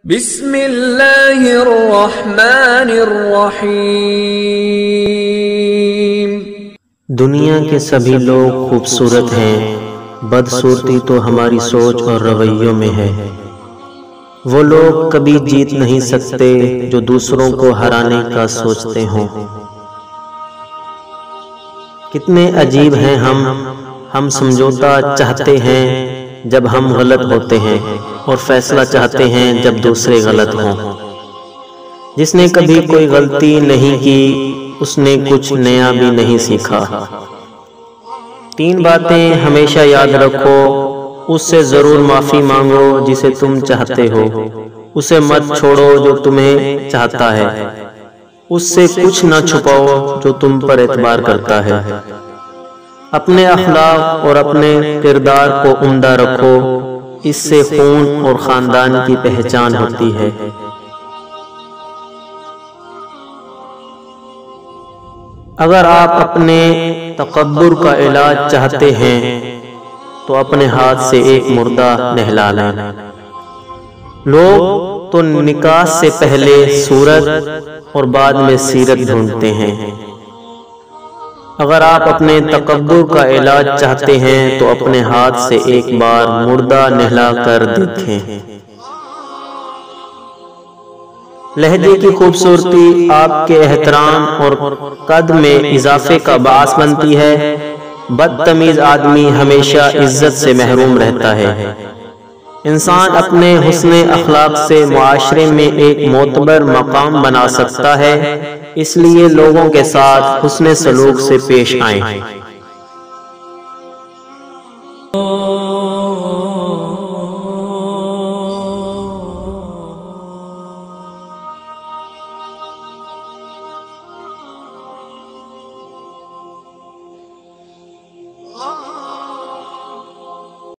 بسم اللہ الرحمن الرحیم۔ دنیا کے سبھی لوگ خوبصورت ہیں، بدصورتی تو ہماری سوچ اور رویوں میں ہے۔ وہ لوگ کبھی جیت نہیں سکتے جو دوسروں کو ہرانے کا سوچتے ہوں۔ کتنے عجیب ہیں ہم سمجھوتا چاہتے ہیں جب ہم غلط ہوتے ہیں، اور فیصلہ چاہتے ہیں جب دوسرے غلط ہوں۔ جس نے کبھی کوئی غلطی نہیں کی اس نے کچھ نیا بھی نہیں سیکھا۔ 3 باتیں ہمیشہ یاد رکھو، اس سے ضرور معافی مانگو جسے تم چاہتے ہو، اسے مت چھوڑو جو تمہیں چاہتا ہے، اس سے کچھ نہ چھپاؤ جو تم پر اعتبار کرتا ہے۔ اپنے اخلاق اور اپنے کردار کو عمدہ رکھو، اس سے خون اور خاندان کی پہچان ہوتی ہے۔ اگر آپ اپنے تکبر کا علاج چاہتے ہیں تو اپنے ہاتھ سے ایک مردہ نہلا لیں۔ لوگ تو نکاح سے پہلے صورت اور بعد میں سیرت ڈھونڈتے ہیں۔ اگر آپ اپنے تکبر کا علاج چاہتے ہیں تو اپنے ہاتھ سے ایک بار مردہ نہلا کر دیکھیں۔ لہجے کی خوبصورتی آپ کے احترام اور قد میں اضافے کا باعث بنتی ہے۔ بدتمیز آدمی ہمیشہ عزت سے محروم رہتا ہے۔ انسان اپنے حسن اخلاق سے معاشرے میں ایک معتبر مقام بنا سکتا ہے، اس لیے لوگوں کے ساتھ حسن سلوک سے پیش آئیں۔